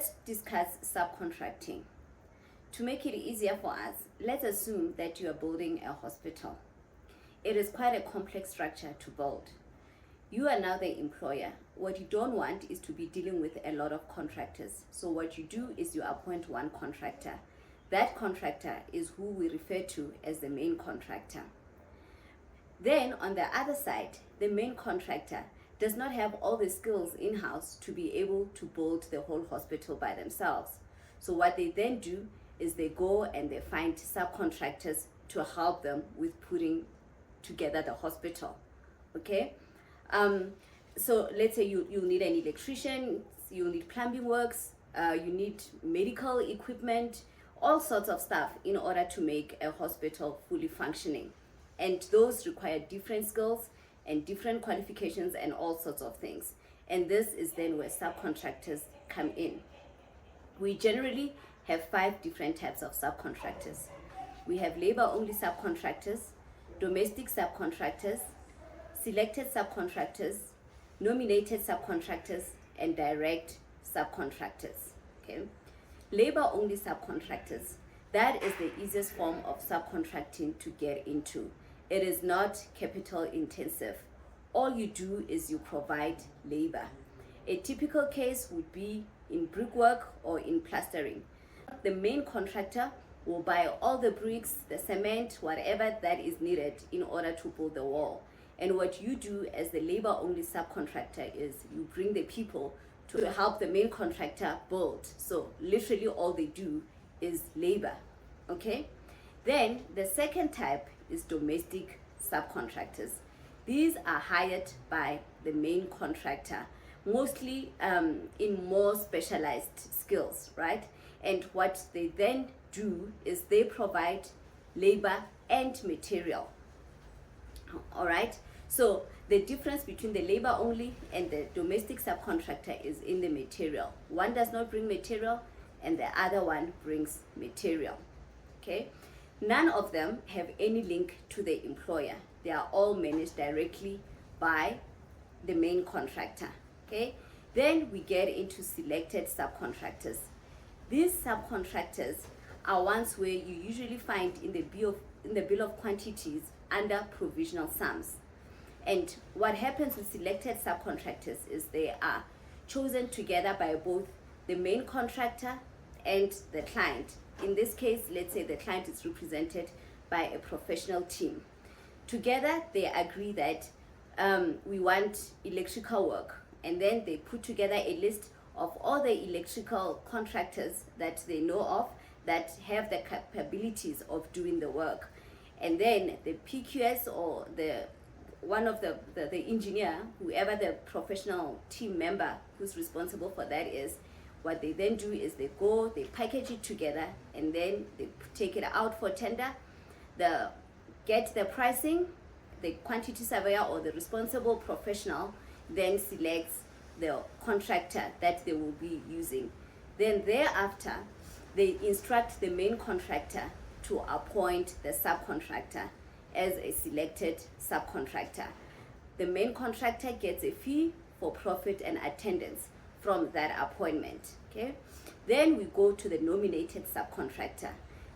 let's discuss subcontracting. To make it easier for us, let's assume that you are building a hospital. It is quite a complex structure to build. You are now the employer. What you don't want is to be dealing with a lot of contractors. So what you do is you appoint one contractor. That contractor is who we refer to as the main contractor. Then on the other side, the main contractor does not have all the skills in-house to be able to build the whole hospital by themselves. So what they then do is they go and they find subcontractors to help them with putting together the hospital. Okay? So let's say you need an electrician, you need plumbing works, you need medical equipment, all sorts of stuff in order to make a hospital fully functioning. And those require different skills and different qualifications and all sorts of things. And this is then where subcontractors come in. We generally have 5 different types of subcontractors. We have Labour-Only Subcontractors, Domestic Subcontractors, Selected Subcontractors, Nominated Subcontractors, and Direct Subcontractors. Okay? Labour-Only Subcontractors, that is the easiest form of subcontracting to get into. It is not capital intensive. All you do is you provide labor. A typical case would be in brickwork or in plastering. The main contractor will buy all the bricks, the cement, whatever that is needed in order to build the wall. And what you do as the labor-only subcontractor is you bring the people to help the main contractor build. So literally all they do is labor. Okay? Then the second type is domestic subcontractors. These are hired by the main contractor, mostly in more specialized skills, right? And what they then do is they provide labor and material. All right? So the difference between the labor only and the domestic subcontractor is in the material. One does not bring material and the other one brings material. Okay? None of them have any link to the employer. They are all managed directly by the main contractor. Okay? Then we get into selected subcontractors. These subcontractors are ones where you usually find in the bill of quantities under provisional sums. And what happens with selected subcontractors is they are chosen together by both the main contractor and the client. In this case, let's say the client is represented by a professional team. Together, they agree that we want electrical work, and then they put together a list of all the electrical contractors that they know of that have the capabilities of doing the work. And then the PQS or the engineer, whoever the professional team member who's responsible for that is, what they then do is they go, they package it together, and then they take it out for tender, get the pricing, the quantity surveyor or the responsible professional then selects the contractor that they will be using. Then thereafter, they instruct the main contractor to appoint the subcontractor as a selected subcontractor. The main contractor gets a fee for profit and attendance from that appointment. Okay? Then we go to the nominated subcontractor.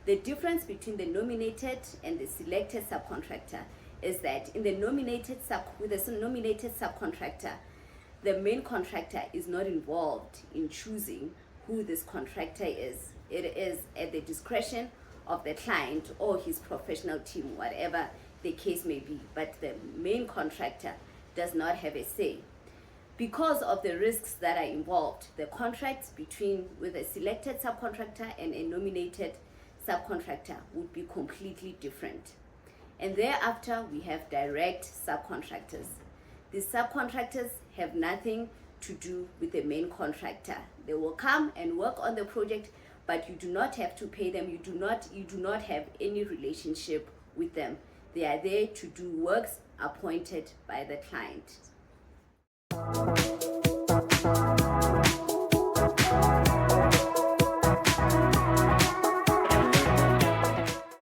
The difference between the nominated and the selected subcontractor is that in the nominated subcontractor, the main contractor is not involved in choosing who this contractor is. It is at the discretion of the client or his professional team, whatever the case may be, but the main contractor does not have a say. Because of the risks that are involved, the contracts with a selected subcontractor and a nominated subcontractor would be completely different. And thereafter, we have direct subcontractors. These subcontractors have nothing to do with the main contractor. They will come and work on the project, but you do not have to pay them. You do not have any relationship with them. They are there to do works appointed by the client.